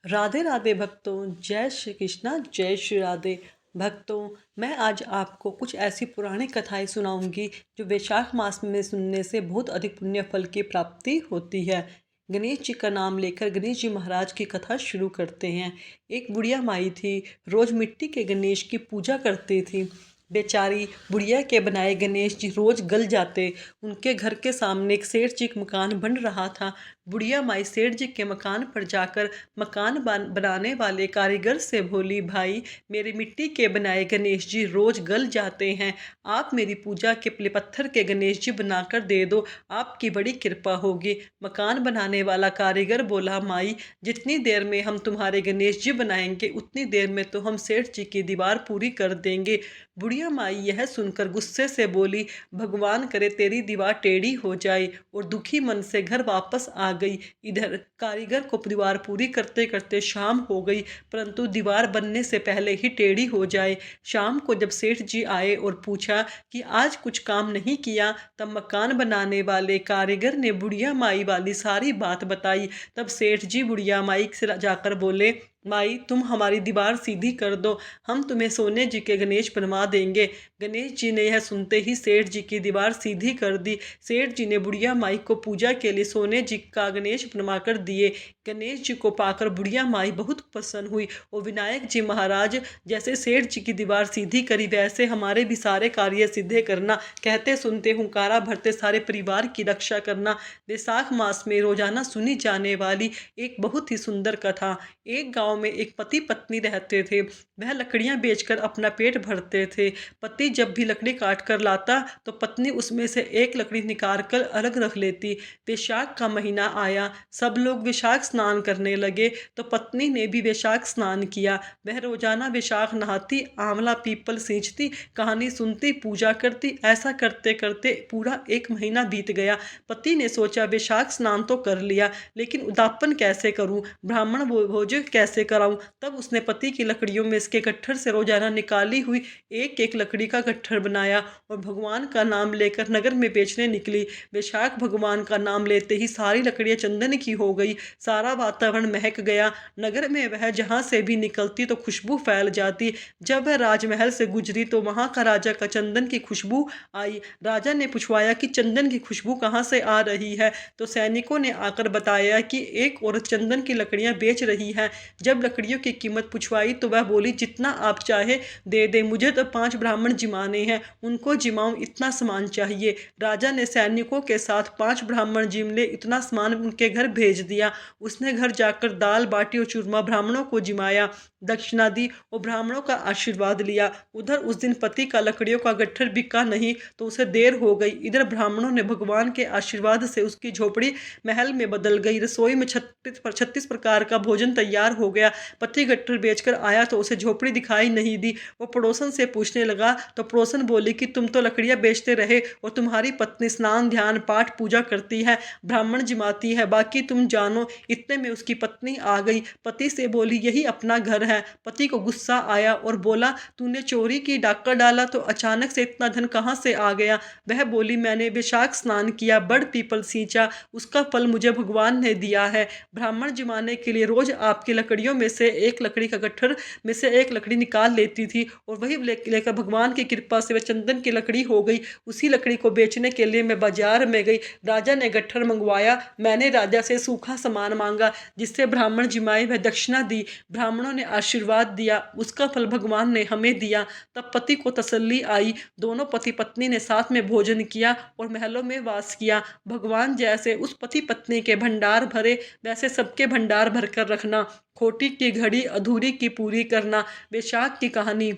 राधे राधे भक्तों, जय श्री कृष्णा, जय श्री राधे भक्तों। मैं आज आपको कुछ ऐसी पुरानी कथाएं सुनाऊंगी जो वैशाख मास में सुनने से बहुत अधिक पुण्य फल की प्राप्ति होती है। गणेश जी का नाम लेकर गणेश जी महाराज की कथा शुरू करते हैं। एक बुढ़िया माई थी, रोज मिट्टी के गणेश की पूजा करती थी। बेचारी बुढ़िया के बनाए गणेश जी रोज गल जाते। उनके घर के सामने एक सेठ जी का मकान बन रहा था। बुढ़िया माई सेठ जी के मकान पर जाकर मकान बनाने वाले कारीगर से बोली, भाई मेरे मिट्टी के बनाए गणेश जी रोज गल जाते हैं, आप मेरी पूजा के लिए पत्थर के गणेश जी बनाकर दे दो, आपकी बड़ी कृपा होगी। मकान बनाने वाला कारीगर बोला, माई जितनी देर में हम तुम्हारे गणेश जी बनाएंगे उतनी देर में तो हम सेठ जी की दीवार पूरी कर देंगे। बुढ़िया माई यह सुनकर गुस्से से बोली, भगवान करे तेरी दीवार टेढ़ी हो जाए, और दुखी मन से घर वापस आ गई। इधर कारीगर को दीवार पूरी करते करते शाम हो गई, परंतु दीवार बनने से पहले ही टेढ़ी हो जाए। शाम को जब सेठ जी आए और पूछा कि आज कुछ काम नहीं किया, तब मकान बनाने वाले कारीगर ने बुढ़िया माई वाली सारी बात बताई। तब सेठ जी बुढ़िया माई से जाकर बोले, माई तुम हमारी दीवार सीधी कर दो, हम तुम्हें सोने जी के गणेश बनवा देंगे। गणेश जी ने यह सुनते ही सेठ जी की दीवार सीधी कर दी। सेठ जी ने बुढ़िया माई को पूजा के लिए सोने जी का गणेश बनवा कर दिए। गणेश जी को पाकर बुढ़िया माई बहुत प्रसन्न हुई और विनायक जी महाराज जैसे सेठ जी की दीवार सीधी करी वैसे हमारे भी सारे कार्य सिद्धे करना, कहते सुनते हुंकारा भरते सारे परिवार की रक्षा करना। वैशाख मास में रोजाना सुनी जाने वाली एक बहुत ही सुंदर कथा। एक गांव में एक पति पत्नी रहते थे। वह लकड़ियां बेचकर अपना पेट भरते थे। पति जब भी लकड़ी काट कर लाता तो पत्नी उसमें से एक लकड़ी निकाल कर अलग रख लेती। वैशाख का महीना आया, सब लोग वैशाख स्नान करने लगे तो पत्नी ने भी वैशाख स्नान किया। वह रोजाना वैशाख नहाती, आंवला पीपल सींचती, कहानी सुनती, पूजा करती। ऐसा करते करते पूरा एक महीना बीत गया। पति ने सोचा वैशाख स्नान तो कर लिया, लेकिन उद्यापन कैसे करूं, ब्राह्मण भोज कैसे कराऊं। तब उसने पति की लकड़ियों में इसके गट्ठर से रोजाना निकाली हुई एक एक लकड़ी का गट्ठर बनाया और भगवान का नाम लेकर नगर में बेचने निकली। वैशाख भगवान का नाम लेते ही सारी लकड़ियां चंदन की हो गई, सारा वातावरण महक गया। नगर में वह जहां से भी निकलती तो खुशबू फैल जाती। जब वह राजमहल से गुजरी तो वहां का राजा का चंदन की खुशबू आई। राजा ने पूछवाया कि चंदन की खुशबू कहाँ से आ रही है, तो सैनिकों ने आकर बताया कि एक औरत चंदन की लकड़ियां बेच रही है। जब लकड़ियों की कीमत पूछवाई तो वह बोली, जितना आप चाहे दे दे, मुझे तो 5 ब्राह्मण जिमाने हैं, उनको जिमाऊं, इतना सामान चाहिए। राजा ने सैनिकों के साथ 5 ब्राह्मण जिम ले, इतना सामान उनके घर भेज दिया। उसने घर जाकर दाल बाटी और चूरमा ब्राह्मणों को जिमाया, दक्षिणा दी और ब्राह्मणों का आशीर्वाद लिया। उधर उस दिन पति का लकड़ियों का गट्ठर बिका नहीं तो उसे देर हो गई। इधर ब्राह्मणों ने भगवान के आशीर्वाद से उसकी झोपड़ी महल में बदल गई। रसोई में 36 प्रकार का भोजन तैयार हो गया। पति गट्ठर बेचकर आया तो उसे झोपड़ी दिखाई नहीं दी। वो पड़ोसन से पूछने लगा तो पड़ोसन बोली कि तुम तो लकड़ियां बेचते रहे और तुम्हारी पत्नी स्नान ध्यान पाठ पूजा करती है, ब्राह्मण जिमाती है, बाकी तुम जानो। इतने में उसकी पत्नी आ गई। पति से बोली, यही अपना घर है। पति को गुस्सा आया और बोला, तूने चोरी की, डाका डाला तो अचानक से इतना धन कहाँ से आ गया। वह बोली, मैंने वैशाख स्नान किया, बड़ पीपल सींचा, उसका फल मुझे भगवान ने दिया है। ब्राह्मण जिमाने के लिए रोज आपकी लकड़ियों में से एक लकड़ी का गट्ठर में से एक लकड़ी निकाल लेती थी और वही लेकर भगवान की कृपा से वह चंदन की लकड़ी हो गई। उसी लकड़ी को बेचने के लिए मैं बाजार में गई। राजा ने गट्ठर मंगवाया। मैंने राजा से सूखा सामान मांगा जिससे ब्राह्मण जिमाए, वह दक्षिणा दी। ब्राह्मणों ने आशीर्वाद दिया, उसका फल भगवान ने हमें दिया। तब पति को तसल्ली आई। दोनों पति पत्नी ने साथ में भोजन किया और महलों में वास किया। भगवान जैसे उस पति पत्नी के भंडार भरे वैसे सबके भंडार भरकर रखना। खोटी की घड़ी अधूरी की पूरी करना। वैशाख की कहानी।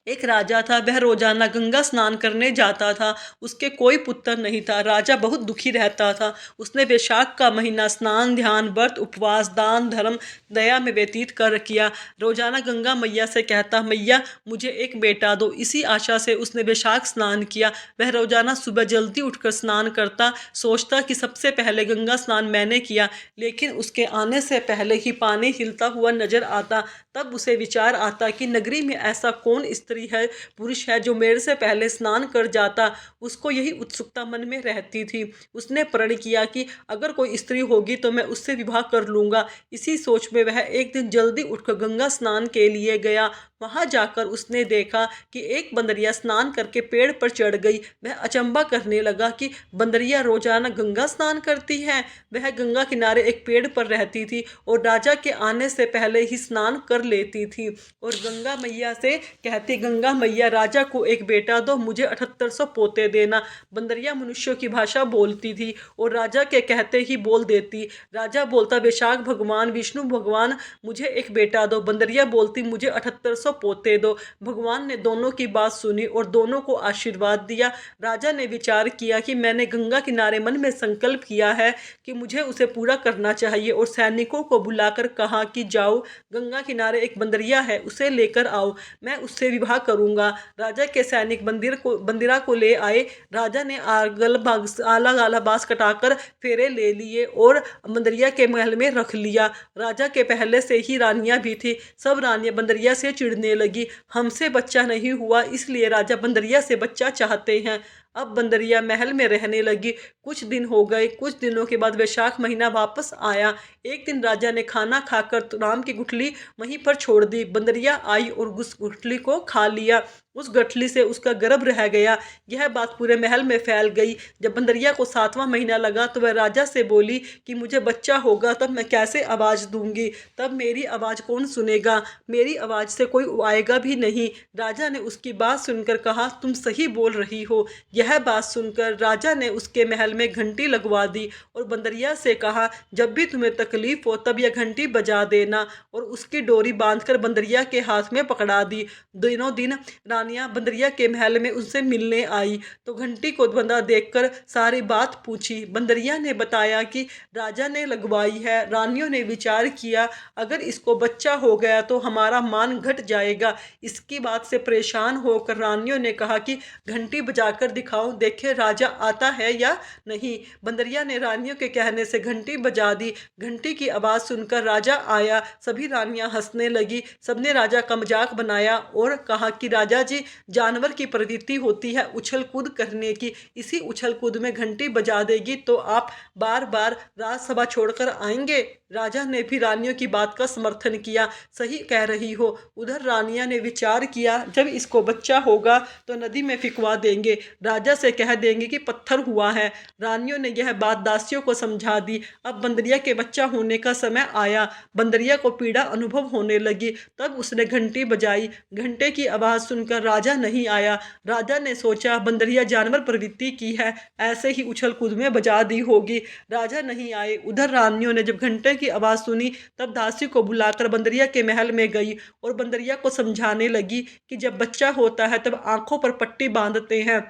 एक राजा था, वह रोजाना गंगा स्नान करने जाता था। उसके कोई पुत्र नहीं था। राजा बहुत दुखी रहता था। उसने वैशाख का महीना स्नान ध्यान व्रत उपवास दान धर्म दया में व्यतीत कर किया। रोजाना गंगा मैया से कहता, मैया मुझे एक बेटा दो। इसी आशा से उसने वैशाख स्नान किया। वह रोजाना सुबह जल्दी उठकर स्नान करता, सोचता कि सबसे पहले गंगा स्नान मैंने किया, लेकिन उसके आने से पहले ही पानी हिलता हुआ नजर आता। तब उसे विचार आता कि नगरी में ऐसा कौन स्त्री है, पुरुष है जो मेरे से पहले स्नान कर जाता। उसको यही उत्सुकता मन में रहती थी। उसने प्रण किया कि अगर कोई स्त्री होगी तो मैं उससे विवाह कर लूँगा। इसी सोच में वह एक दिन जल्दी उठकर गंगा स्नान के लिए गया। वहां जाकर उसने देखा कि एक बंदरिया स्नान करके पेड़ पर चढ़ गई। वह अचंभा करने लगा कि बंदरिया रोजाना गंगा स्नान करती है। वह गंगा किनारे एक पेड़ पर रहती थी और राजा के आने से पहले ही स्नान कर लेती थी और गंगा मैया से कहती, गंगा मैया राजा को एक बेटा दो, मुझे 7800 पोते देना। बंदरिया मनुष्यों की भाषा बोलती थी और राजा के कहते ही बोल देती। राजा बोलता, वैशाख भगवान, विष्णु भगवान, मुझे एक बेटा दो। बंदरिया बोलती, मुझे 7800 पोते दो। भगवान ने दोनों की बात सुनी और दोनों को आशीर्वाद दिया। राजा ने विचार किया कि मैंने गंगा किनारे मन में संकल्प किया है कि मुझे उसे पूरा करना चाहिए और सैनिकों को बुलाकर कहा कि जाओ, गंगा किनारे एक बंदरिया है, उसे लेकर आओ, मैं उससे विवाह करूंगा। राजा के सैनिक बंदिरा को ले आए। राजा ने आला बांस कटाकर फेरे ले लिए और बंदरिया के महल में रख लिया। राजा के पहले से ही रानियां भी थी। सब रानियां बंदरिया से चिढ़ने लगी। हमसे बच्चा नहीं हुआ, इसलिए राजा बंदरिया से बच्चा चाहते हैं। अब बंदरिया महल में रहने लगी। कुछ दिन हो गए। कुछ दिनों के बाद वैशाख महीना वापस आया। एक दिन राजा ने खाना खाकर राम की गुठली वहीं पर छोड़ दी। बंदरिया आई और उस गुठली को खा लिया। उस गठली से उसका गर्भ रह गया। यह बात पूरे महल में फैल गई। जब बंदरिया को 7वां महीना लगा तो वह राजा से बोली कि मुझे बच्चा होगा तब मैं कैसे आवाज़ दूंगी, तब मेरी आवाज़ कौन सुनेगा, मेरी आवाज़ से कोई आएगा भी नहीं। राजा ने उसकी बात सुनकर कहा, तुम सही बोल रही हो। यह बात सुनकर राजा ने उसके महल में घंटी लगवा दी और बंदरिया से कहा, जब भी तुम्हें तकलीफ हो तब यह घंटी बजा देना, और उसकी डोरी बांधकर बंदरिया के हाथ में पकड़ा दी। दिनों दिन रानियां बंदरिया के महल में उनसे मिलने आई तो घंटी को बंधा देखकर सारी बात पूछी। बंदरिया ने बताया कि राजा ने लगवाई है। रानियों ने विचार किया, अगर इसको बच्चा हो गया तो हमारा मान घट जाएगा। इसकी बात से परेशान होकर रानियों ने कहा कि घंटी बजाकर दिखाओ, देखे राजा आता है या नहीं। बंदरिया ने रानियों के कहने से घंटी बजा दी। घंटी की आवाज़ सुनकर राजा आया। सभी रानियां हंसने लगी। सबने राजा का मजाक बनाया और कहा कि राजा जी, जानवर की प्रवृत्ति होती है उछल कूद करने की, इसी उछल कूद में घंटी बजा देगी तो आप बार बार राजसभा छोड़कर आएंगे। राजा ने भी रानियों की बात का समर्थन किया। सही कह रही हो। उधर रानियां ने विचार किया, जब इसको बच्चा होगा तो नदी में फिकवा देंगे, राजा से कह देंगे कि पत्थर हुआ है। रानियों ने यह बात दासियों को समझा दी। अब बंदरिया के बच्चा होने का समय आया। बंदरिया को पीड़ा अनुभव होने लगी। तब उसने घंटी बजाई। घंटे की आवाज़ सुनकर राजा नहीं आया। राजा ने सोचा, बंदरिया जानवर प्रवृत्ति की है, ऐसे ही उछल कूद में बजा दी होगी। राजा नहीं आए। उधर रानियों ने जब घंटे की आवाज़ सुनी तब दासी को बुलाकर बंदरिया के महल में गई और बंदरिया को समझाने लगी कि जब बच्चा होता है तब आंखों पर पट्टी बांधते हैं।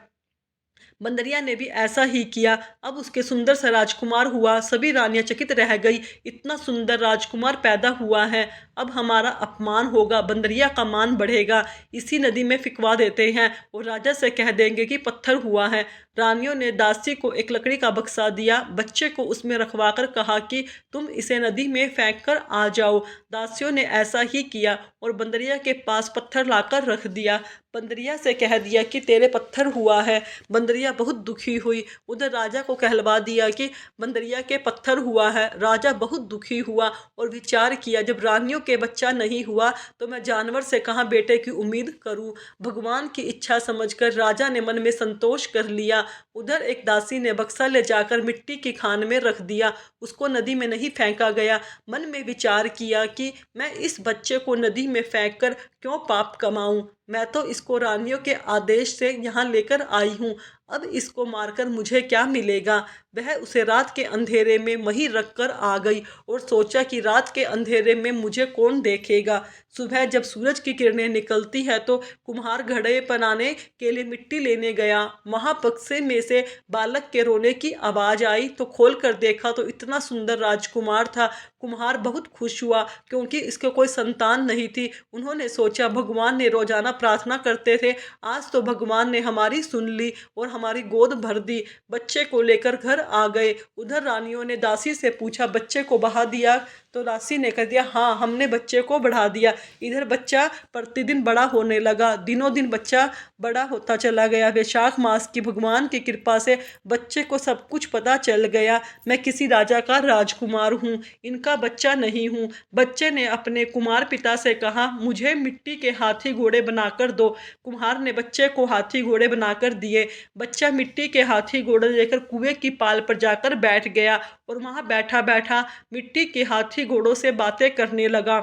बंदरिया ने भी ऐसा ही किया। अब उसके सुंदर सा राजकुमार हुआ। सभी रानियां चकित रह गई, इतना सुंदर राजकुमार पैदा हुआ है, अब हमारा अपमान होगा, बंदरिया का मान बढ़ेगा, इसी नदी में फिकवा देते हैं और राजा से कह देंगे कि पत्थर हुआ है। रानियों ने दासी को एक लकड़ी का बक्सा दिया। बच्चे को उसमें रखवाकर कहा कि तुम इसे नदी में फेंक कर आ जाओ। दासियों ने ऐसा ही किया और बंदरिया के पास पत्थर लाकर रख दिया। बंदरिया से कह दिया कि तेरे पत्थर हुआ है। बंदरिया बहुत दुखी हुई। उधर राजा को कहलवा दिया कि बंदरिया के पत्थर हुआ है। राजा बहुत दुखी हुआ और विचार किया, जब रानियों के बच्चा नहीं हुआ तो मैं जानवर से कहाँ बेटे की उम्मीद करूं। भगवान की इच्छा समझकर राजा ने मन में संतोष कर लिया। उधर एक दासी ने बक्सा ले जाकर मिट्टी की खान में रख दिया। उसको नदी में नहीं फेंका गया। मन में विचार किया कि मैं इस बच्चे को नदी में फेंक कर क्यों पाप कमाऊं, मैं तो इसको रानियों के आदेश से यहाँ लेकर आई हूँ, अब इसको मारकर मुझे क्या मिलेगा। वह उसे रात के अंधेरे में वहीं रख कर आ गई और सोचा कि रात के अंधेरे में मुझे कौन देखेगा। सुबह जब सूरज की किरणें निकलती है तो कुम्हार घड़े बनाने के लिए मिट्टी लेने गया। वहाँ बक्से में से बालक के रोने की आवाज़ आई तो खोल कर देखा तो इतना सुंदर राजकुमार था। कुम्हार बहुत खुश हुआ क्योंकि इसको कोई संतान नहीं थी। उन्होंने सोचा, भगवान ने रोजाना प्रार्थना करते थे, आज तो भगवान ने हमारी सुन ली और हमारी गोद भर दी। बच्चे को लेकर घर आ गए। उधर रानियों ने दासी से पूछा, बच्चे को बहा दिया तो दासी ने कह दिया, हाँ हमने बच्चे को बढ़ा दिया। इधर बच्चा प्रतिदिन बड़ा होने लगा, दिनों दिन बच्चा बड़ा होता चला गया। वैशाख मास की भगवान की कृपा से बच्चे को सब कुछ पता चल गया। मैं किसी राजा का राजकुमार हूँ, इनका बच्चा नहीं हूँ। बच्चे ने अपने कुमार पिता से कहा, मुझे मिट्टी के हाथी घोड़े बनाकर दो। कुम्हार ने बच्चे को हाथी घोड़े बनाकर दिए। बच्चा मिट्टी के हाथी घोड़े लेकर कुएं की पाल पर जाकर बैठ गया और वहां बैठा बैठा मिट्टी के हाथी घोड़ों से बातें करने लगा।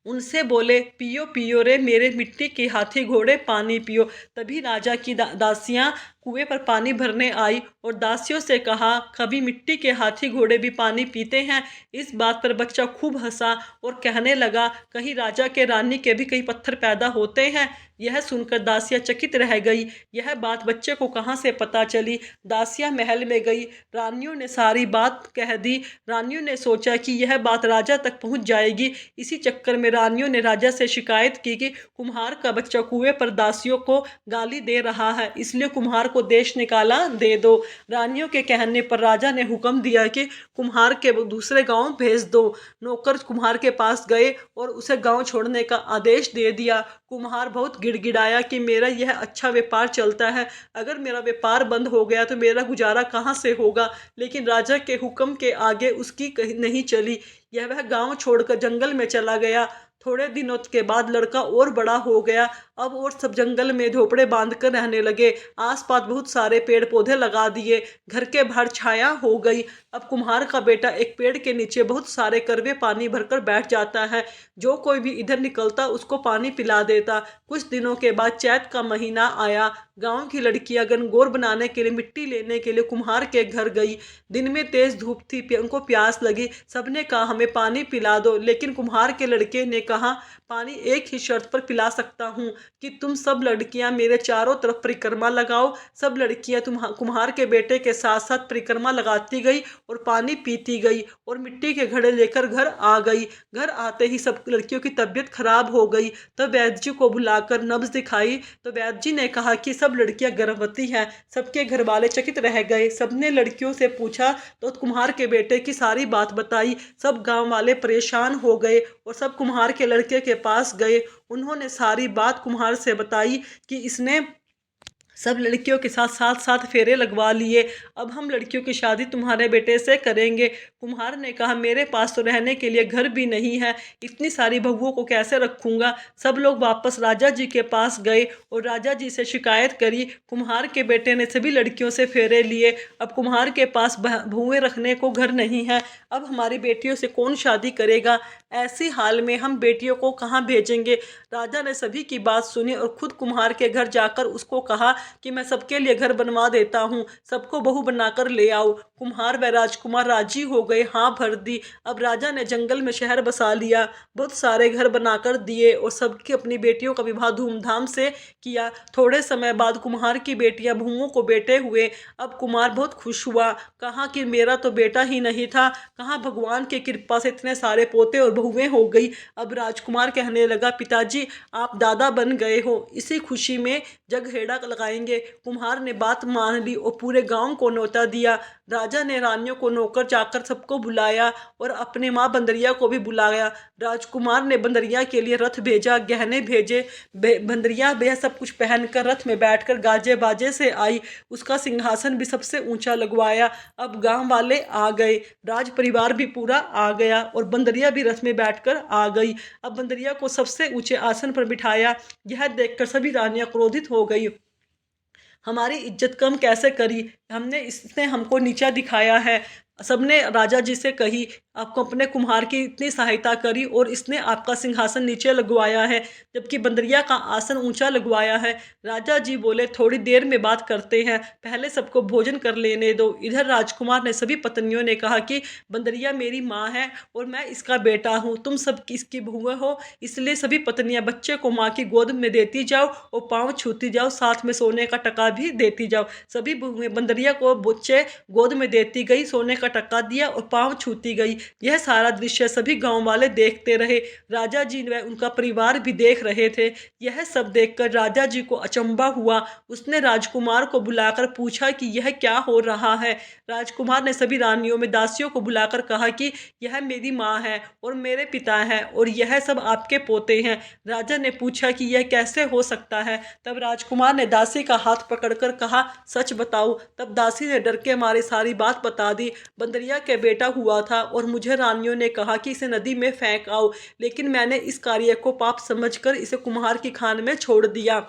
उनसे बोले, पियो पियो रे मेरे मिट्टी के हाथी घोड़े, पानी पियो। तभी राजा की दासियां कुएं पर पानी भरने आई और दासियों से कहा, कभी मिट्टी के हाथी घोड़े भी पानी पीते हैं? इस बात पर बच्चा खूब हंसा और कहने लगा, कहीं राजा के रानी के भी कई पत्थर पैदा होते हैं? यह सुनकर दासियां चकित रह गई। यह बात बच्चे को कहाँ से पता चली? दासियां महल में गई, रानियों ने सारी बात कह दी। रानियों ने सोचा कि यह बात राजा तक पहुंच जाएगी। इसी चक्कर में रानियों ने राजा से शिकायत की कि कुम्हार का बच्चा कुएं पर दासियों को गाली दे रहा है, इसलिए कुम्हार को देश निकाला दे दो। रानियों के कहने पर राजा ने हुक्म दिया कि कुम्हार के दूसरे गांव भेज दो। नौकर कुम्हार के पास गए और उसे गांव छोड़ने का आदेश दे दिया। कुम्हार बहुत गिड़गिड़ाया कि मेरा यह अच्छा व्यापार चलता है, अगर मेरा व्यापार बंद हो गया तो मेरा गुजारा कहाँ से होगा। लेकिन राजा के हुक्म के आगे उसकी कहीं नहीं चली। वह गांव छोड़कर जंगल में चला गया। थोड़े दिनों के बाद लड़का और बड़ा हो गया। अब और सब जंगल में झोपड़े बांध कर रहने लगे। आसपास बहुत सारे पेड़ पौधे लगा दिए। घर के बाहर छाया हो गई। अब कुम्हार का बेटा एक पेड़ के नीचे बहुत सारे करवे पानी भरकर बैठ जाता है। जो कोई भी इधर निकलता उसको पानी पिला देता। कुछ दिनों के बाद चैत का महीना आया। गांव की लड़कियां गनगौर बनाने के लिए मिट्टी लेने के लिए कुम्हार के घर गई। दिन में तेज धूप थी, उनको प्यास लगी। सबने कहा, हमें पानी पिला दो। लेकिन कुम्हार के लड़के ने कहा, पानी एक ही शर्त पर पिला सकता हूँ कि तुम सब लड़कियां मेरे चारों तरफ परिक्रमा लगाओ। सब लड़कियां कुम्हार के बेटे के साथ साथ परिक्रमा लगाती गई और पानी पीती गई और मिट्टी के घड़े लेकर घर आ गई। घर आते ही सब लड़कियों की तबीयत खराब हो गई। तब वैद्य जी को बुलाकर नब्ज दिखाई तो वैद्य जी ने कहा कि सब लड़कियां गर्भवती हैं। सबके घर वाले चकित रह गए। सबने लड़कियों से पूछा तो कुम्हार के बेटे की सारी बात बताई। सब गांव वाले परेशान हो गए और सब कुम्हार के लड़के के पास गए। उन्होंने सारी बात कुम्हार से बताई कि इसने सब लड़कियों के साथ साथ साथ फेरे लगवा लिए। अब हम लड़कियों की शादी तुम्हारे बेटे से करेंगे। कुम्हार ने कहा, मेरे पास तो रहने के लिए घर भी नहीं है, इतनी सारी बहुओं को कैसे रखूंगा। सब लोग वापस राजा जी के पास गए और राजा जी से शिकायत करी। कुम्हार के बेटे ने सभी लड़कियों से फेरे लिए। अब कुम्हार के पास बहुएं रखने को घर नहीं है। अब हमारी बेटियों से कौन शादी करेगा? ऐसी हाल में हम बेटियों को कहाँ भेजेंगे? राजा ने सभी की बात सुनी और खुद कुम्हार के घर जाकर उसको कहा कि मैं सबके लिए घर बनवा देता हूँ, सबको बहू बनाकर ले आओ। कुम्हार व राजकुमार राजी हो गए, हाँ भर दी। अब राजा ने जंगल में शहर बसा लिया, बहुत सारे घर बनाकर दिए और सबकी अपनी बेटियों का विवाह धूमधाम से किया। थोड़े समय बाद कुम्हार की बेटियां बहुओं को बेटे हुए। अब कुमार बहुत खुश हुआ, कहा कि मेरा तो बेटा ही नहीं था, कहाँ भगवान की कृपा से इतने सारे पोते और बहुएं हो गई। अब राजकुमार कहने लगा, पिताजी आप दादा बन गए हो, इसी खुशी में जगहेड़ा लगाएंगे। कुम्हार ने बात मान ली और पूरे गांव को न्योता दिया। राजा ने रानियों को नौकर जाकर सबको बुलाया और अपने माँ बंदरिया को भी बुलाया। राजकुमार ने बंदरिया के लिए रथ भेजा, गहने भेजे। बंदरिया वह सब कुछ पहनकर रथ में बैठकर गाजे बाजे से आई। उसका सिंहासन भी सबसे ऊंचा लगवाया। अब गांव वाले आ गए, राज परिवार भी पूरा आ गया और बंदरिया भी रथ में बैठकर आ गई। अब बंदरिया को सबसे ऊंचे आसन पर बिठाया। यह देखकर सभी रानियां क्रोधित हो गई। हमारी इज्जत कम कैसे करी, इसने हमको नीचा दिखाया है। सबने राजा जी से कही, आपको अपने कुम्हार की इतनी सहायता करी और इसने आपका सिंहासन नीचे लगवाया है जबकि बंदरिया का आसन ऊंचा लगवाया है। राजा जी बोले, थोड़ी देर में बात करते हैं, पहले सबको भोजन कर लेने दो। इधर राजकुमार ने सभी पत्नियों ने कहा कि बंदरिया मेरी माँ है और मैं इसका बेटा हूँ, तुम सब इसकी बहुएं हो, इसलिए सभी पत्नियां बच्चे को माँ की गोद में देती जाओ और पाँव छूती जाओ, साथ में सोने का टका भी देती जाओ। सभी बहुएं बंदरिया को बच्चे गोद में देती गई, सोने का टक्का दिया और पाँव छूती गई। यह सारा दृश्य सभी गांव वाले देखते रहे। राजा जी व उनका परिवार भी देख रहे थे। यह सब देखकर राजा जी को अचंभा हुआ। उसने राजकुमार को बुलाकर पूछा कि यह क्या हो रहा है। राजकुमार ने सभी रानियों में दासियों को बुलाकर कहा कि यह मेरी माँ है और मेरे पिता हैं और यह सब आपके पोते हैं। राजा ने पूछा कि यह कैसे हो सकता है। तब राजकुमार ने दासी का हाथ पकड़कर कहा, सच बताओ। तब दासी ने डर के मारे सारी बात बता दी। बंदरिया के बेटा हुआ था और मुझे रानियों ने कहा कि इसे नदी में फेंक आओ, लेकिन मैंने इस कार्य को पाप समझकर इसे कुम्हार की खान में छोड़ दिया।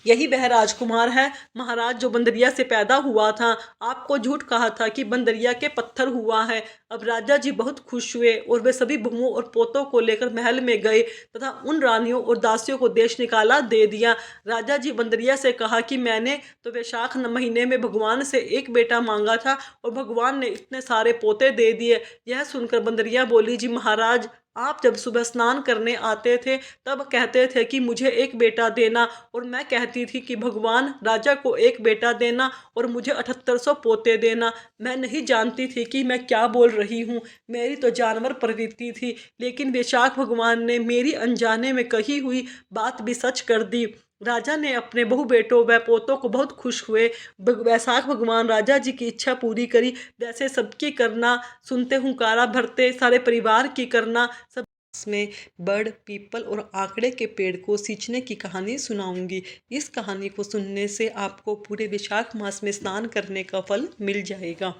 यही वह राजकुमार है महाराज जो बंदरिया से पैदा हुआ था। आपको झूठ कहा था कि बंदरिया के पत्थर हुआ है। अब राजा जी बहुत खुश हुए और वे सभी बहुओं और पोतों को लेकर महल में गए तथा उन रानियों और दासियों को देश निकाला दे दिया। राजा जी बंदरिया से कहा कि मैंने तो वैशाख महीने में भगवान से एक बेटा मांगा था और भगवान ने इतने सारे पोते दे दिए। यह सुनकर बंदरिया बोली, जी महाराज, आप जब सुबह स्नान करने आते थे तब कहते थे कि मुझे एक बेटा देना और मैं कहती थी कि भगवान राजा को एक बेटा देना और मुझे 7800 पोते देना। मैं नहीं जानती थी कि मैं क्या बोल रही हूँ। मेरी तो जानवर प्रवृत्ति थी, लेकिन वैशाख भगवान ने मेरी अनजाने में कही हुई बात भी सच कर दी। राजा ने अपने बहु बेटों व पोतों को बहुत खुश हुए। वैशाख भगवान राजा जी की इच्छा पूरी करी। वैसे सबकी करना, सुनते हुंकारा भरते सारे परिवार की करना। सब में बड़, पीपल और आकड़े के पेड़ को सींचने की कहानी सुनाऊंगी। इस कहानी को सुनने से आपको पूरे वैशाख मास में स्नान करने का फल मिल जाएगा।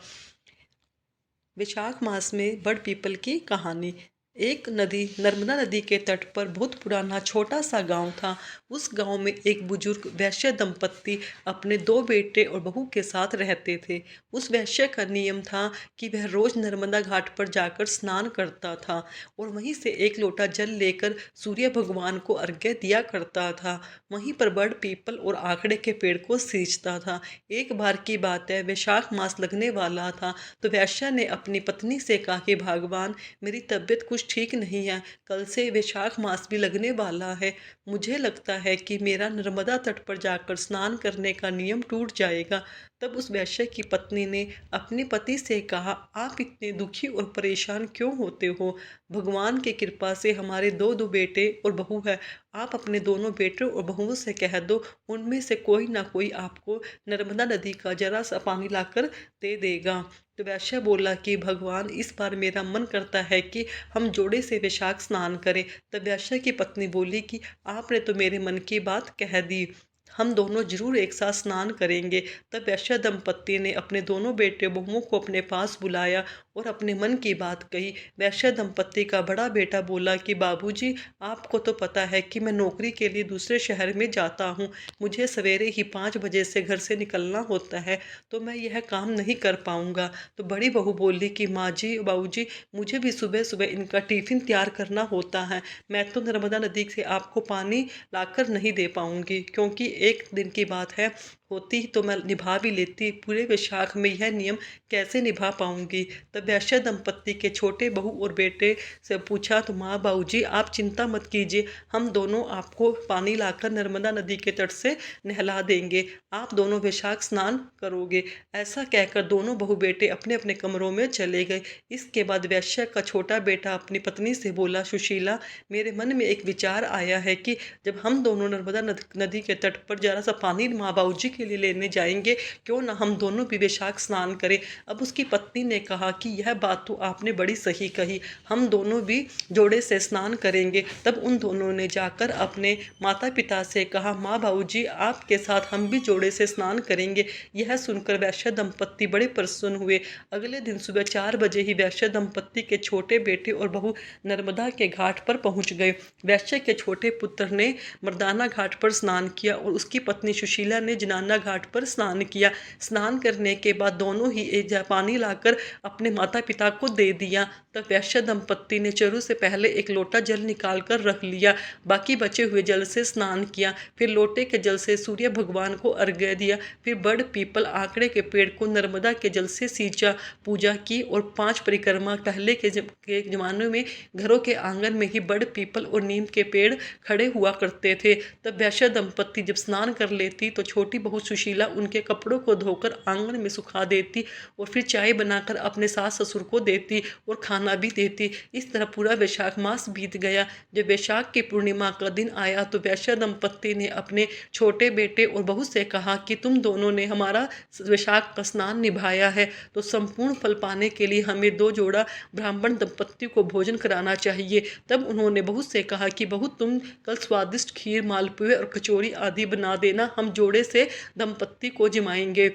वैशाख मास में बड़ पीपल की कहानी। एक नदी, नर्मदा नदी के तट पर बहुत पुराना छोटा सा गांव था। उस गांव में एक बुजुर्ग वैश्य दंपत्ति अपने 2 बेटे और बहू के साथ रहते थे। उस वैश्य का नियम था कि वह रोज नर्मदा घाट पर जाकर स्नान करता था और वहीं से एक लोटा जल लेकर सूर्य भगवान को अर्घ्य दिया करता था। वहीं पर बड़ पीपल और आकड़े के पेड़ को सींचता था। एक बार की बात है, वैशाख मास लगने वाला था तो वैश्य ने अपनी पत्नी से कहा कि भगवान, मेरी तबीयत कुछ ठीक नहीं है, कल से वैशाख मास भी लगने वाला है। मुझे लगता है कि मेरा नर्मदा तट पर जाकर स्नान करने का नियम टूट जाएगा। तब उस वैश्य की पत्नी ने अपने पति से कहा, आप इतने दुखी और परेशान क्यों होते हो? भगवान की कृपा से हमारे दो बेटे और बहू है। आप अपने दोनों बेटों और बहुओं से कह दो, उनमें से कोई ना कोई आपको नर्मदा नदी का जरा सा पानी लाकर दे देगा। तो वैश्य बोला कि भगवान, इस बार मेरा मन करता है कि हम जोड़े से वैशाख स्नान करें। तब वैश्य की पत्नी बोली कि आपने तो मेरे मन की बात कह दी, हम दोनों जरूर एक साथ स्नान करेंगे। तब वैश्य दंपत्ति ने अपने दोनों बेटे बहुओं को अपने पास बुलाया और अपने मन की बात कही। वैश्य दंपत्ति का बड़ा बेटा बोला कि बाबूजी, आपको तो पता है कि मैं नौकरी के लिए दूसरे शहर में जाता हूँ। मुझे सवेरे ही 5 बजे से घर से निकलना होता है, तो मैं यह काम नहीं कर पाऊँगा। तो बड़ी बहू बोली कि माँ जी, बाबूजी, मुझे भी सुबह सुबह इनका टिफ़िन तैयार करना होता है। मैं तो नर्मदा नदी से आपको पानी लाकर नहीं दे पाऊँगी, क्योंकि एक दिन की बात है, होती तो मैं निभा भी लेती, पूरे वैशाख में यह नियम कैसे निभा पाऊंगी। तब वैश्य दंपत्ति के छोटे बहू और बेटे से पूछा, तो माँ, बाबूजी, आप चिंता मत कीजिए, हम दोनों आपको पानी लाकर नर्मदा नदी के तट से नहला देंगे, आप दोनों वैशाख स्नान करोगे। ऐसा कहकर दोनों बहू बेटे अपने अपने कमरों में चले गए। इसके बाद वैश्य का छोटा बेटा अपनी पत्नी से बोला, सुशीला, मेरे मन में एक विचार आया है कि जब हम दोनों नर्मदा नदी के तट पर जरा सा पानी माँ बाबूजी के लिए लेने जाएंगे, क्यों ना हम दोनों भी वैशाख स्नान करें। अब उसकी पत्नी ने कहा कि यह बात तो आपने बड़ी सही कही, हम दोनों भी जोड़े से स्नान करेंगे। तब उन दोनों ने जाकर अपने माता पिता से कहा, माँ बाबूजी, आपके साथ हम भी जोड़े से स्नान करेंगे। यह सुनकर वैश्य दंपत्ति बड़े प्रसन्न हुए। अगले दिन सुबह 4 बजे ही वैश्य दंपत्ति के छोटे बेटे और बहू नर्मदा के घाट पर पहुंच गए। वैश्य के छोटे पुत्र ने मर्दाना घाट पर स्नान किया और उसकी पत्नी सुशीला ने जनाना घाट पर स्नान किया। स्नान करने के बाद दोनों ही एक पानी लाकर अपने माता पिता को दे दिया। तब वैश्य दंपत्ति ने चरु से पहले एक लोटा जल निकाल कर रख लिया, बाकी बचे हुए जल से स्नान किया, फिर लोटे के जल से सूर्य भगवान को अर्घ्य दिया, फिर बड़ पीपल आकड़े के पेड़ को नर्मदा के जल से सींचा, पूजा की और 5 परिक्रमा। पहले के जमाने में घरों के आंगन में ही बड़ पीपल और नीम के पेड़ खड़े हुआ करते थे। तब वैश्य दंपत्ति जब स्नान कर लेती तो छोटी बहू सुशीला उनके कपड़ों को धोकर आंगन में सुखा देती और फिर चाय बनाकर अपने सास सास ससुर को देती और खाना भी देती। इस तरह पूरा वैशाख मास बीत गया। जब वैशाख की पूर्णिमा का दिन आया तो वैश्य दंपत्ति ने अपने छोटे बेटे और बहू से कहा कि तुम दोनों ने हमारा वैशाख का स्नान निभाया है, तो संपूर्ण फल पाने के लिए हमें 2 जोड़ा ब्राह्मण दंपत्ति को भोजन कराना चाहिए। तब उन्होंने बहू से कहा कि बहू, तुम कल स्वादिष्ट खीर, मालपुए और कचौरी आदि बना देना, हम जोड़े से दंपत्ति को जिमाएंगे।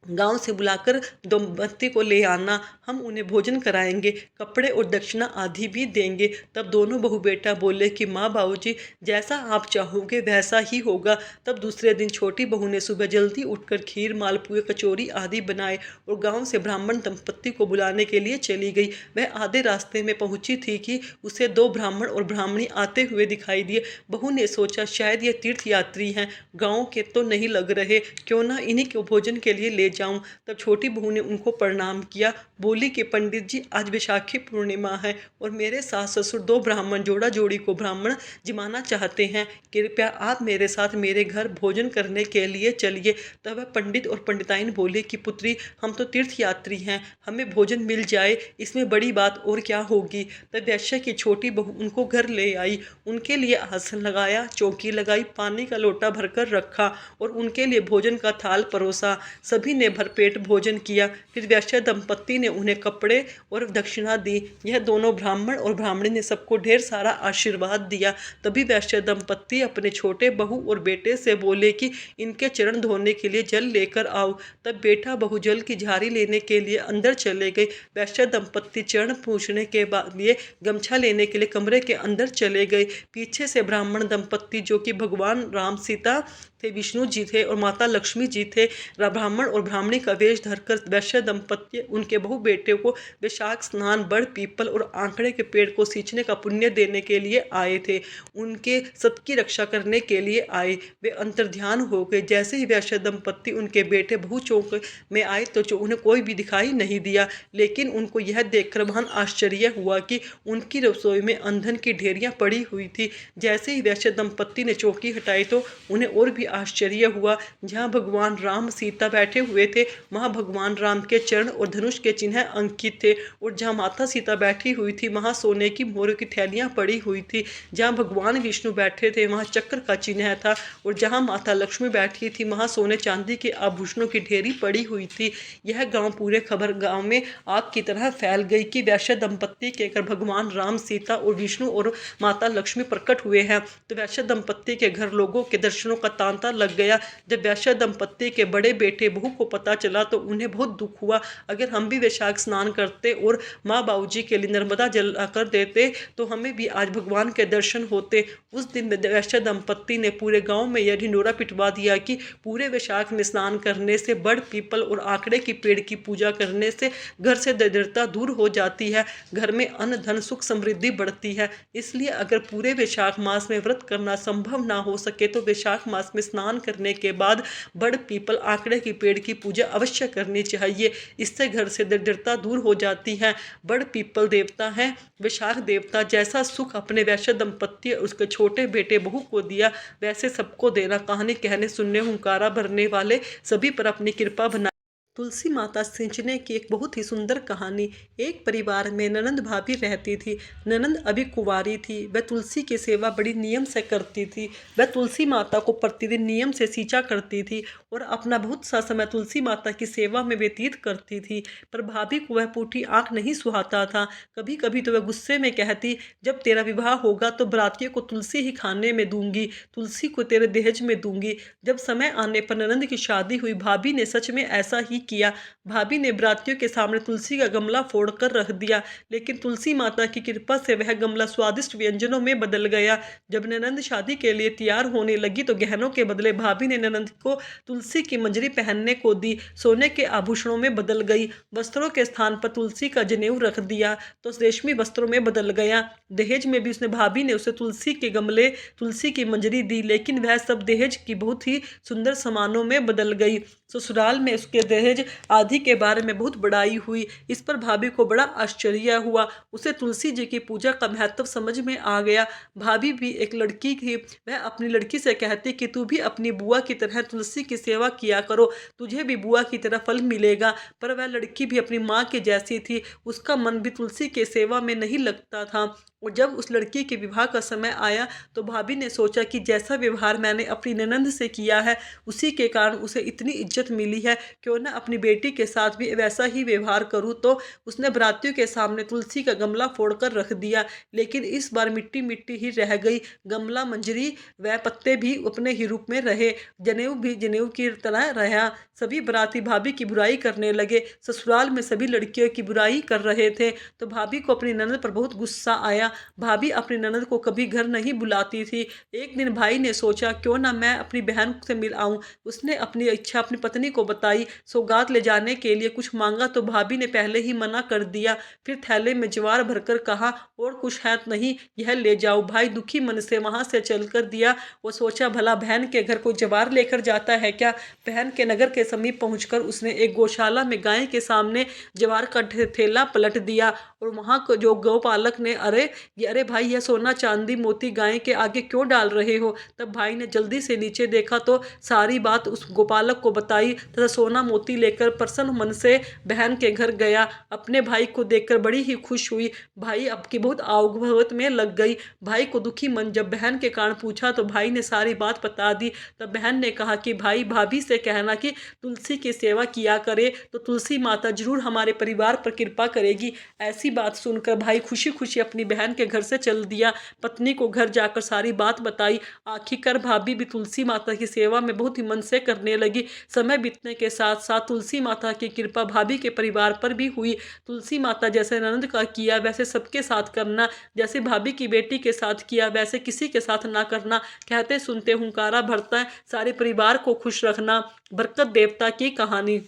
गांव से बुलाकर दंपत्ति को ले आना, हम उन्हें भोजन कराएंगे, कपड़े और दक्षिणा आदि भी देंगे। तब दोनों बहू बेटा बोले कि माँ, बाबूजी, जैसा आप चाहोगे वैसा ही होगा। तब दूसरे दिन छोटी बहू ने सुबह जल्दी उठकर खीर, मालपुए, कचौरी आदि बनाए और गांव से ब्राह्मण दंपत्ति को बुलाने के लिए चली गई। वह आधे रास्ते में पहुंची थी कि उसे 2 ब्राह्मण और ब्राह्मणी आते हुए दिखाई दिए। बहू ने सोचा शायद ये तीर्थ यात्री हैं, गाँव के तो नहीं लग रहे, क्यों ना इन्हीं को भोजन के लिए ले जाऊं। तब छोटी बहू ने उनको प्रणाम किया, बोली कि पंडित जी, आज वैशाखी पूर्णिमा है और मेरे सास ससुर 2 ब्राह्मण जोड़ा जोड़ी को ब्राह्मण जिमाना चाहते हैं, कृपया आप मेरे साथ मेरे घर भोजन करने के लिए चलिए। तब वह पंडित और पंडिताइन बोले कि पुत्री, हम तो तीर्थ यात्री हैं, हमें भोजन मिल जाए, इसमें बड़ी बात और क्या होगी। तब वैश्य की छोटी बहू उनको घर ले आई, उनके लिए आसन लगाया, चौकी लगाई, पानी का लोटा भरकर रखा और उनके लिए भोजन का थाल परोसा। सभी ने भरपेट भोजन किया। फिर वैश्य दंपत्ति ने उन्हें कपड़े और दक्षिणा दी। यह दोनों ब्राह्मण और ब्राह्मणी ने सबको ढेर सारा आशीर्वाद दिया। तभी वैश्य दंपत्ति अपने छोटे बहू और बेटे से बोले कि इनके चरण धोने के लिए जल लेकर आओ। तब बेटा बहू जल की झारी लेने के लिए अंदर चले गए। वैश्य दंपत्ति चरण पूछने के लिए गमछा लेने के लिए कमरे के अंदर चले गए। पीछे से ब्राह्मण दंपत्ति, जो कि भगवान राम, सीता थे, विष्णु जी थे और माता लक्ष्मी जी थे, ब्राह्मण और ब्राह्मणी का वेश धरकर वैश्य दंपत्ति उनके बहु बेटे को वैशाख स्नान, बड़ पीपल और आंकड़े के पेड़ को सींचने का पुण्य देने के लिए आए थे। उनके सबकी रक्षा करने के लिए आए। वे अंतर्ध्यान हो गए। जैसे ही वैश्य दंपत्ति उनके बेटे बहु चौक में आए तो उन्हें कोई भी दिखाई नहीं दिया, लेकिन उनको यह देखकर महान आश्चर्य हुआ कि उनकी रसोई में ईंधन की ढेरियां पड़ी हुई थी। जैसे ही वैश्य दंपत्ति ने चौकी हटाई तो उन्हें और भी आश्चर्य हुआ। जहाँ भगवान राम सीता बैठे हुए थे, वहाँ भगवान राम के चरण और धनुष के चिन्ह अंकित थे, और जहाँ माता सीता बैठी हुई थी वहाँ सोने की मोर की थैलियाँ पड़ी हुई थी। जहाँ भगवान विष्णु बैठे थे वहाँ चक्र का चिन्ह था, और जहाँ माता लक्ष्मी बैठी थी वहाँ सोने चांदी के आभूषणों की ढेरी पड़ी हुई थी। यह गांव पूरे खबर गांव में आग की तरह फैल गई कि वैश्य दंपत्ति के घर भगवान राम, सीता और विष्णु और माता लक्ष्मी प्रकट हुए हैं। तो वैश्य दंपत्ति के घर लोगों के दर्शनों का तांता लग गया। जब वैश्य दंपत्ति के बड़े बेटे बहू को पता चला तो उन्हें बहुत दुख हुआ। अगर हम भी वैशाख स्नान करते और माँ बाबूजी के लिए नर्मदा जल कर देते तो हमें भी आज भगवान के दर्शन होते। उस दिन वैश्य दंपत्ति ने पूरे गांव में यह ढिंडोरा पिटवा दिया कि पूरे वैशाख में स्नान करने से, बड़ पीपल और आंकड़े की पेड़ की पूजा करने से घर से दरिद्रता दूर हो जाती है, घर में अन्न धन सुख समृद्धि बढ़ती है। इसलिए अगर पूरे वैशाख मास में व्रत करना संभव ना हो सके तो वैशाख मास में स्नान करने के बाद बड़ पीपल, आंकड़े की पेड़ की पूजा अवश्य करनी चाहिए। इससे घर से दरिद्रता दूर हो जाती है। बड़ पीपल देवता है, वैशाख देवता। जैसा सुख अपने वैश्य दंपत्ति और उसके छोटे बेटे बहू को दिया, वैसे सबको देना। कहानी कहने सुनने हुंकारा भरने वाले सभी पर अपनी कृपा बना। तुलसी माता सिंचने की एक बहुत ही सुंदर कहानी। एक परिवार में ननंद भाभी रहती थी। ननंद अभी कुंवारी थी। वह तुलसी की सेवा बड़ी नियम से करती थी। वह तुलसी माता को प्रतिदिन नियम से सींचा करती थी और अपना बहुत सा समय तुलसी माता की सेवा में व्यतीत करती थी। पर भाभी को वह पूठी आंख नहीं सुहाता था। कभी कभी तो वह गुस्से में कहती, जब तेरा विवाह होगा तो बरातियों को तुलसी ही खाने में दूंगी, तुलसी को तेरे दहेज में दूंगी। जब समय आने पर ननंद की शादी हुई, भाभी ने सच में ऐसा ही किया। भाभी ने बरातियों के सामने तुलसी का गमला फोड़कर रख दिया, लेकिन तुलसी माता की कृपा से वह गमला स्वादिष्ट व्यंजनों में बदल गया। जब ननंद शादी के लिए तैयार होने लगी तो गहनों के बदले भाभी ने ननंद को तुलसी की मंजरी पहनने को दी। सोने के आभूषणों में बदल गई। वस्त्रों के स्थान पर तुलसी का जनेऊ रख दिया तो रेशमी वस्त्रों में बदल गया। दहेज में भी उसने भाभी ने उसे तुलसी के गमले, तुलसी की मंजरी दी, लेकिन वह सब दहेज की बहुत ही सुंदर सामानों में बदल गई। ससुराल में उसके दहेज आदि के बारे में बहुत बड़ाई हुई। इस पर भाभी को बड़ा आश्चर्य हुआ। उसे तुलसी जी की पूजा का महत्व समझ में आ गया। भाभी भी एक लड़की थी। वह अपनी लड़की से कहती कि तू भी अपनी बुआ की तरह तुलसी की सेवा किया करो, तुझे भी बुआ की तरह फल मिलेगा। पर वह लड़की भी अपनी माँ के जैसी थी। उसका मन भी तुलसी के सेवा में नहीं लगता था। और जब उस लड़की के विवाह का समय आया तो भाभी ने सोचा कि जैसा व्यवहार मैंने अपनी ननंद से किया है, उसी के कारण उसे इतनी इज्जत मिली है, क्यों न अपनी बेटी के साथ भी वैसा ही व्यवहार करूँ। तो उसने बरातियों के सामने तुलसी का गमला फोड़कर रख दिया, लेकिन इस बार मिट्टी मिट्टी ही रह गई। गमला मंजरी व पत्ते भी अपने ही रूप में रहे, जनेऊ भी जनेऊ की तरह रहा। सभी बराती भाभी की बुराई करने लगे। ससुराल में सभी लड़कियों की बुराई कर रहे थे। तो भाभी को अपनी ननद पर बहुत गुस्सा आया। भाभी अपनी ननद को कभी घर नहीं बुलाती थी। एक दिन भाई ने सोचा क्यों ना मैं अपनी बहन से मिल आऊं। उसने अपनी इच्छा अपनी पत्नी को बताई। सौगात ले जाने के लिए कुछ मांगा तो भाभी ने पहले ही मना कर दिया। फिर थैले में ज्वार भरकर कहा, और कुछ है नहीं, यह ले जाओ। भाई दुखी मन से वहां से चल कर दिया। वो सोचा भला बहन के घर कोई ज्वार लेकर जाता है क्या। बहन के नगर के समीप पहुंचकर उसने एक गौशाला में गाय के सामने ज्वार का थैला पलट दिया। और वहां को जो गौपालक ने अरे भाई, यह सोना चांदी मोती गाय के आगे क्यों डाल रहे हो। तब भाई ने जल्दी से नीचे देखा तो सारी बात उस गोपालक को बताई तथा सोना मोती लेकर प्रसन्न मन से बहन के घर गया। अपने भाई को देखकर बड़ी ही खुश हुई। भाई अब की बहुत आवभगत में लग गई। भाई को दुखी मन जब बहन के कारण पूछा तो भाई ने सारी बात बता दी। तब बहन ने कहा कि भाई भाभी से कहना कि तुलसी की सेवा किया करे तो तुलसी माता जरूर हमारे परिवार पर कृपा करेगी। ऐसी बात सुनकर भाई खुशी खुशी अपनी बहन के घर से चल दिया। पत्नी को घर जाकर सारी बात बताई। आखिरकार भाभी भी तुलसी माता की सेवा में बहुत ही मन से करने लगी। समय बीतने के साथ साथ तुलसी माता की कृपा भाभी के परिवार पर भी हुई। तुलसी माता जैसे ननद का किया वैसे सबके साथ करना, जैसे भाभी की बेटी के साथ किया वैसे किसी के साथ ना करना। कहते सुनते हुंकारा भरता है, सारे परिवार को खुश रखना। बरकत देवता की कहानी।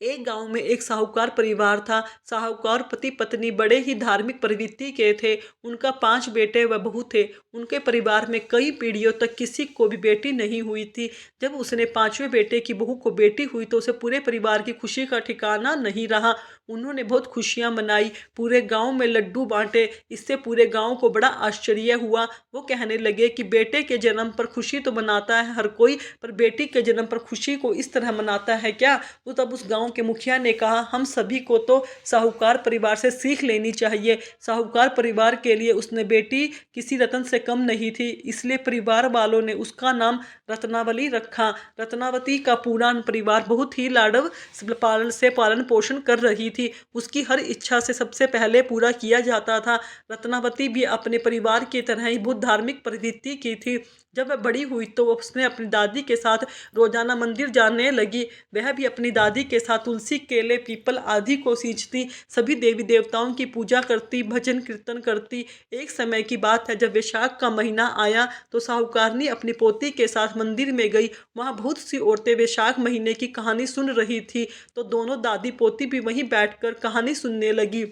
एक गांव में एक साहूकार परिवार था। साहूकार पति पत्नी बड़े ही धार्मिक प्रवृत्ति के थे। उनका 5 बेटे व बहू थे। उनके परिवार में कई पीढ़ियों तक किसी को भी बेटी नहीं हुई थी। जब उसने 5वें बेटे की बहू को बेटी हुई तो उसे पूरे परिवार की खुशी का ठिकाना नहीं रहा। उन्होंने बहुत खुशियां मनाई, पूरे गांव में लड्डू बांटे। इससे पूरे गांव को बड़ा आश्चर्य हुआ। वो कहने लगे कि बेटे के जन्म पर खुशी तो मनाता है हर कोई, पर बेटी के जन्म पर खुशी को इस तरह मनाता है क्या। तो तब उस गांव के मुखिया ने कहा, हम सभी को तो साहूकार परिवार से सीख लेनी चाहिए। साहूकार परिवार के लिए उसने बेटी किसी रतन से कम नहीं थी, इसलिए परिवार वालों ने उसका नाम रत्नावली रखा। रत्नावती का पूरा परिवार बहुत ही लाडव पालन पोषण कर रही थी। उसकी हर इच्छा से सबसे पहले पूरा किया जाता था। रत्नावती भी अपने परिवार की तरह ही बहुत धार्मिक प्रवृत्ति की थी। जब वह बड़ी हुई तो उसने अपनी दादी के साथ रोजाना मंदिर जाने लगी। वह भी अपनी दादी के साथ तुलसी, केले, पीपल आदि को सींचती, सभी देवी देवताओं की पूजा करती, भजन कीर्तन करती। एक समय की बात है, जब वैशाख का महीना आया तो साहूकारनी अपनी पोती के साथ मंदिर में गई। वहाँ बहुत सी औरतें वैशाख महीने की कहानी सुन रही थी, तो दोनों दादी पोती भी वहीं बैठकर कहानी सुनने लगी।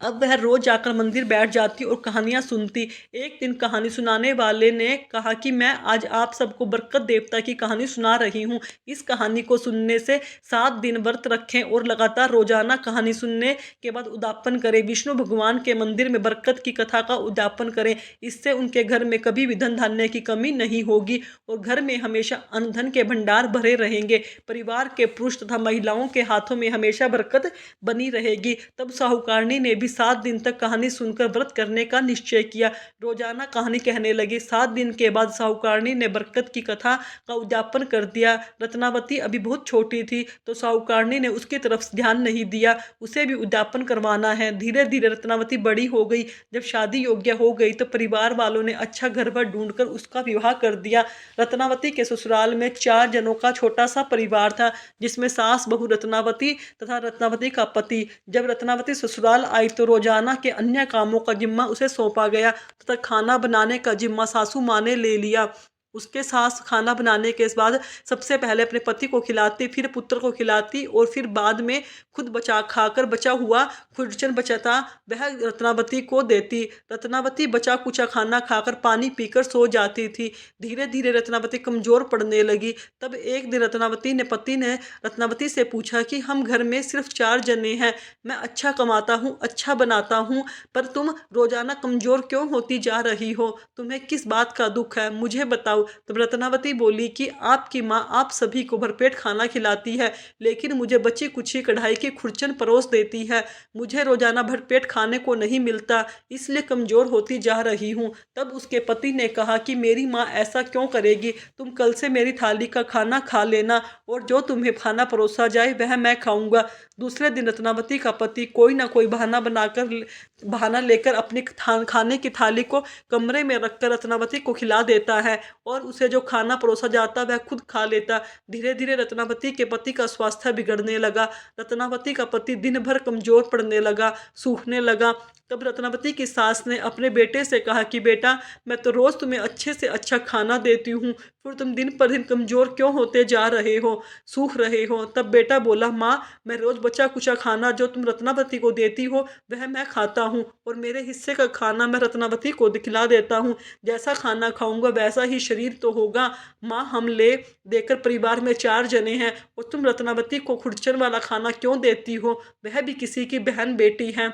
अब वह रोज जाकर मंदिर बैठ जाती और कहानियां सुनती। एक दिन कहानी सुनाने वाले ने कहा कि मैं आज आप सबको बरकत देवता की कहानी सुना रही हूँ। इस कहानी को सुनने से 7 दिन व्रत रखें और लगातार रोजाना कहानी सुनने के बाद उद्यापन करें। विष्णु भगवान के मंदिर में बरकत की कथा का उद्यापन करें। इससे उनके घर में कभी भी धन धान्य की कमी नहीं होगी और घर में हमेशा अन्न धन के भंडार भरे रहेंगे। परिवार के पुरुष तथा महिलाओं के हाथों में हमेशा बरकत बनी रहेगी। तब साहूकारनी ने भी 7 दिन तक कहानी सुनकर व्रत करने का निश्चय किया। रोजाना कहानी कहने लगी। 7 दिन के बाद साहूकारनी ने बरकत की कथा का उद्यापन कर दिया। रत्नावती अभी बहुत छोटी थी तो साहूकारनी ने उसकी तरफ ध्यान नहीं दिया। उसे भी उद्यापन करवाना है। धीरे धीरे रत्नावती बड़ी हो गई। जब शादी योग्य हो गई तो परिवार वालों ने अच्छा घर वर ढूंढकर उसका विवाह कर दिया। रत्नावती के ससुराल में 4 जनों का छोटा सा परिवार था, जिसमें सास बहू रत्नावती तथा रत्नावती का पति। जब रत्नावती ससुराल आई तो रोजाना के अन्य कामों का जिम्मा उसे सौंपा गया तथा खाना बनाने का जिम्मा सासू माँ ने ले लिया। उसके सास खाना बनाने के बाद सबसे पहले अपने पति को खिलाती, फिर पुत्र को खिलाती और फिर बाद में खुद बचा खाकर बचा हुआ खुरचन बचाता वह रत्नावती को देती। रत्नावती बचा कुचा खाना खाकर पानी पीकर सो जाती थी। धीरे धीरे रत्नावती कमजोर पड़ने लगी। तब एक दिन रत्नावती ने पति ने रत्नावती से पूछा कि हम घर में सिर्फ 4 जने हैं, मैं अच्छा कमाता हूँ, अच्छा बनाता हूँ, पर तुम रोजाना कमजोर क्यों होती जा रही हो? तुम्हें किस बात का दुख है, मुझे बताओ। तब रत्नावती बोली कि आपकी माँ आप सभी को भरपेट खाना खिलाती है, लेकिन मुझे बची कुची कढ़ाई की खुरचन परोस देती है। मुझे रोजाना भरपेट खाने को नहीं मिलता, इसलिए कमजोर होती जा रही हूँ। तब उसके पति ने कहा कि मेरी माँ ऐसा क्यों करेगी, तुम कल से मेरी थाली का खाना खा लेना और जो तुम्हें खाना परोसा जाए वह मैं खाऊंगा। दूसरे दिन रत्नावती का पति कोई ना कोई बहाना लेकर अपनी खाने की थाली को कमरे में रखकर रत्नावती को खिला देता है और उसे जो खाना परोसा जाता वह खुद खा लेता। धीरे धीरे रत्नावती के पति का स्वास्थ्य बिगड़ने लगा। रत्नावती का पति दिन भर कमजोर पड़ने लगा, सूखने लगा। तब रत्नावती की सास ने अपने बेटे से कहा कि बेटा, मैं तो रोज तुम्हें अच्छे से अच्छा खाना देती हूँ, फिर तुम दिन पर दिन कमजोर क्यों होते जा रहे हो, सूख रहे हो? तब बेटा बोला, माँ, मैं रोज बचा कुचा खाना जो तुम रत्नावती को देती हो वह मैं खाता हूँ और मेरे हिस्से का खाना मैं रत्नावती को खिला देता हूँ। जैसा खाना खाऊंगा वैसा ही शरीर तो होगा। माँ, हम ले देकर परिवार में 4 जने हैं और तुम रत्नावती को खुरचन वाला खाना क्यों देती हो? वह भी किसी की बहन बेटी है।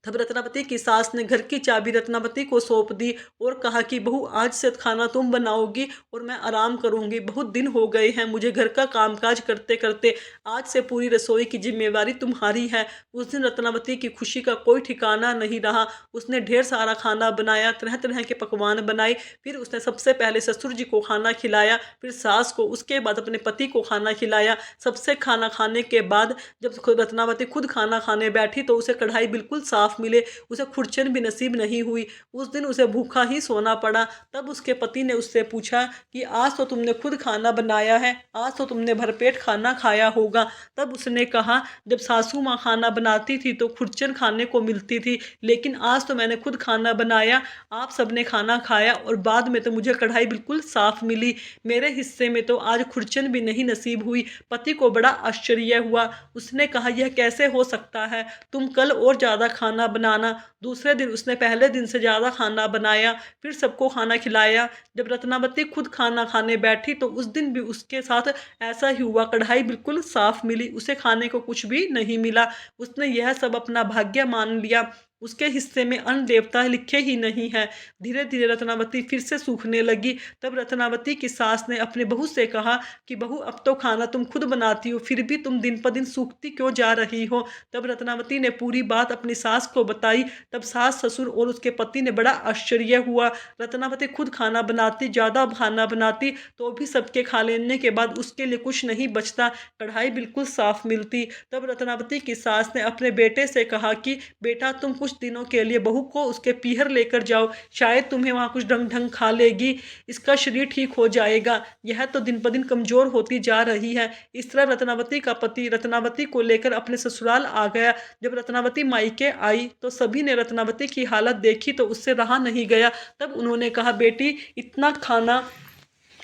तब रत्नावती की सास ने घर की चाबी रत्नावती को सौंप दी और कहा कि बहू, आज से खाना तुम बनाओगी और मैं आराम करूंगी। बहुत दिन हो गए हैं मुझे घर का कामकाज करते करते, आज से पूरी रसोई की जिम्मेवारी तुम्हारी है। उस दिन रत्नावती की खुशी का कोई ठिकाना नहीं रहा। उसने ढेर सारा खाना बनाया, तरह तरह के पकवान बनाए। फिर उसने सबसे पहले ससुर जी को खाना खिलाया, फिर सास को, उसके बाद अपने पति को खाना खिलाया। सबसे खाना खाने के बाद जब रत्नावती खुद खाना खाने बैठी तो उसे कढ़ाई बिल्कुल साफ मिले, उसे खुरचन भी नसीब नहीं हुई। उस दिन उसे भूखा ही सोना पड़ा। तब उसके पति ने उससे पूछा कि आज तो तुमने खुद खाना बनाया है, आज तो तुमने भरपेट खाना खाया होगा। तब उसने कहा, जब सासू माँ खाना बनाती थी तो खुरचन खाने को मिलती थी, लेकिन आज तो मैंने खुद खाना बनाया, आप सबने खाना खाया और बाद में तो मुझे कढ़ाई बिल्कुल साफ मिली। मेरे हिस्से में तो आज खुरचन भी नहीं नसीब हुई। पति को बड़ा आश्चर्य हुआ। उसने कहा, यह कैसे हो सकता है? तुम कल और ज़्यादा खाना बनाना। दूसरे दिन उसने पहले दिन से ज़्यादा खाना बनाया, फिर सबको खाना खिलाया। जब रत्नावती खुद खाना खाने बैठी तो उस दिन भी उसके साथ ऐसा ही हुआ। कढ़ाई बिल्कुल साफ मिली, उसे खाने को कुछ भी नहीं मिला। उसने यह सब अपना भाग्य मान लिया। उसके हिस्से में अन्न देवता लिखे ही नहीं है। धीरे धीरे रत्नावती फिर से सूखने लगी। तब रत्नावती की सास ने अपने बहू से कहा कि बहू, अब तो खाना तुम खुद बनाती हो, फिर भी तुम दिन पर दिन सूखती क्यों जा रही हो? तब रत्नावती ने पूरी बात अपनी सास को बताई। तब सास, ससुर और उसके पति ने बड़ा आश्चर्य हुआ। रत्नावती खुद खाना बनाती, ज़्यादा खाना बनाती, तो भी सबके खा लेने के बाद उसके लिए कुछ नहीं बचता, कढ़ाई बिल्कुल साफ मिलती। तब रत्नावती की सास ने अपने बेटे से कहा कि बेटा, तुम कुछ दिनों के लिए बहू को उसके पीहर लेकर जाओ, शायद तुम्हें वहाँ कुछ ढंग ढंग खा लेगी, इसका शरीर ठीक हो जाएगा, यह तो दिन पर दिन कमजोर होती जा रही है। इस तरह रत्नावती का पति रत्नावती को लेकर अपने ससुराल आ गया। जब रत्नावती मायके आई तो सभी ने रत्नावती की हालत देखी तो उससे रहा नहीं गया। तब उन्होंने कहा, बेटी, इतना खाना,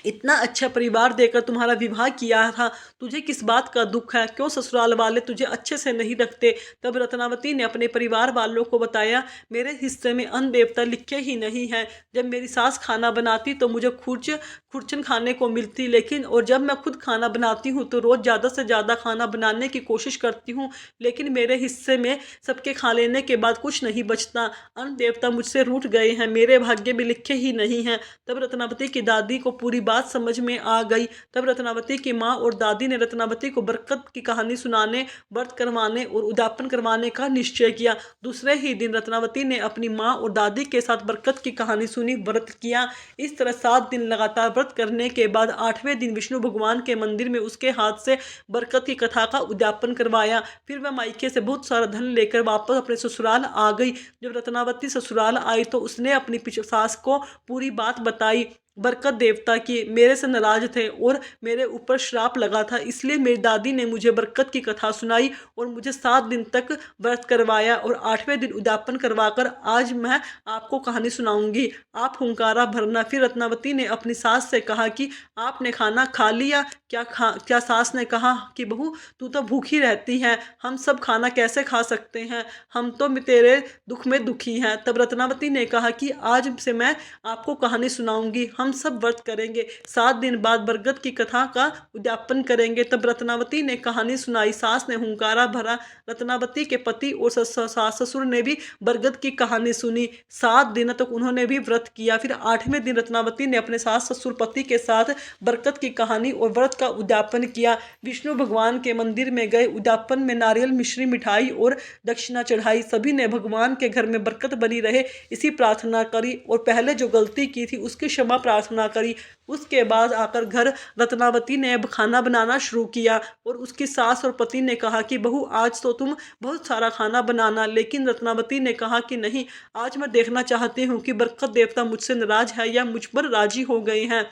इतना अच्छा परिवार देकर तुम्हारा विवाह किया था, तुझे किस बात का दुख है? क्यों ससुराल वाले तुझे अच्छे से नहीं रखते? तब रत्नावती ने अपने परिवार वालों को बताया, मेरे हिस्से में अन्न देवता लिखे ही नहीं है। जब मेरी सास खाना बनाती तो मुझे खुरचन खाने को मिलती, लेकिन और जब मैं खुद खाना बनाती हूँ तो रोज़ ज़्यादा से ज़्यादा खाना बनाने की कोशिश करती हूँ, लेकिन मेरे हिस्से में सबके खा लेने के बाद कुछ नहीं बचता। अन्न देवता मुझसे रूठ गए हैं, मेरे भाग्य में लिखे ही नहीं हैं। तब रत्नावती की दादी को पूरी बात समझ में आ गई। तब रत्नावती की माँ और दादी ने रत्नावती को बरकत की कहानी सुनाने, व्रत करवाने और उद्यापन करवाने का निश्चय किया। दूसरे ही दिन रत्नावती ने अपनी माँ और दादी के साथ बरकत की कहानी सुनी, व्रत किया। इस तरह 7 दिन लगातार व्रत करने के बाद 8वें दिन विष्णु भगवान के मंदिर में उसके हाथ से बरकत की कथा का उद्यापन करवाया। फिर वह मायके से बहुत सारा धन लेकर वापस अपने ससुराल आ गई। जब रत्नावती ससुराल आई तो उसने अपनी सास को पूरी बात बताई। बरकत देवता की मेरे से नाराज थे और मेरे ऊपर श्राप लगा था, इसलिए मेरी दादी ने मुझे बरकत की कथा सुनाई और मुझे 7 दिन तक व्रत करवाया और 8वें दिन उद्यापन करवाकर आज मैं आपको कहानी सुनाऊंगी। आप हुंकारा भरना। फिर रत्नावती ने अपनी सास से कहा कि आपने खाना खा लिया? क्या सास ने कहा कि बहू तू तो भूखी रहती है, हम सब खाना कैसे खा सकते हैं, हम तो तेरे दुख में दुखी हैं। तब रत्नावती ने कहा कि आज से मैं आपको कहानी सुनाऊंगी, हम सब व्रत करेंगे, 7 दिन बाद बरगद की कथा का उद्यापन करेंगे। तब रत्नावती ने कहानी सुनाई, सास ने हुंकारा भरा। रत्नावती के पति और सास ससुर ने भी बरगद की कहानी सुनी। 7 दिन तक उन्होंने भी व्रत किया। फिर 8वें दिन रत्नावती ने अपने सास ससुर पति के साथ बरगद की कहानी और व्रत का उद्यापन किया। विष्णु भगवान के मंदिर में गए, उद्यापन में नारियल मिश्री मिठाई और दक्षिणा चढ़ाई। सभी ने भगवान के घर में बरकत बनी रहे इसी प्रार्थना करी और पहले जो गलती की थी उसकी क्षमा प्रार्थना करी। उसके बाद आकर घर रत्नावती ने अब खाना बनाना शुरू किया और उसकी सास और पति ने कहा कि बहू आज तो तुम बहुत सारा खाना बनाना। लेकिन रत्नावती ने कहा कि नहीं, आज मैं देखना चाहती हूँ कि बरकत देवता मुझसे नाराज है या मुझ पर राजी हो गए हैं।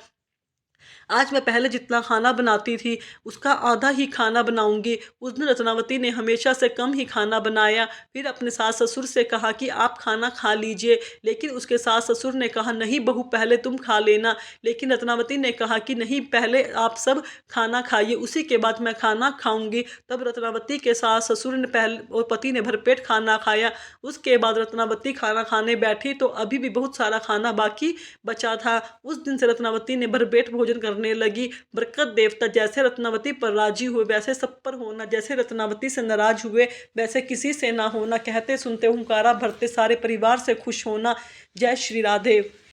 आज मैं पहले जितना खाना बनाती थी उसका आधा ही खाना बनाऊंगी। उस दिन रत्नावती ने हमेशा से कम ही खाना बनाया। फिर अपने सास ससुर से कहा कि आप खाना खा लीजिए, लेकिन उसके सास ससुर ने कहा नहीं बहू पहले तुम खा लेना। लेकिन रत्नावती ने कहा कि नहीं, पहले आप सब खाना खाइए, उसी के बाद मैं खाना खाऊंगी। तब रत्नावती के सास ससुर ने पहले और पति ने भरपेट खाना खाया। उसके बाद रत्नावती खाना खाने बैठी तो अभी भी बहुत सारा खाना बाकी बचा था। उस दिन से रत्नावती ने भरपेट भोजन करने लगी। बरकत देवता जैसे रत्नावती पर राजी हुए वैसे सब पर होना, जैसे रत्नावती से नाराज हुए वैसे किसी से ना होना। कहते सुनते हुंकारा भरते सारे परिवार से खुश होना। जय श्री राधे।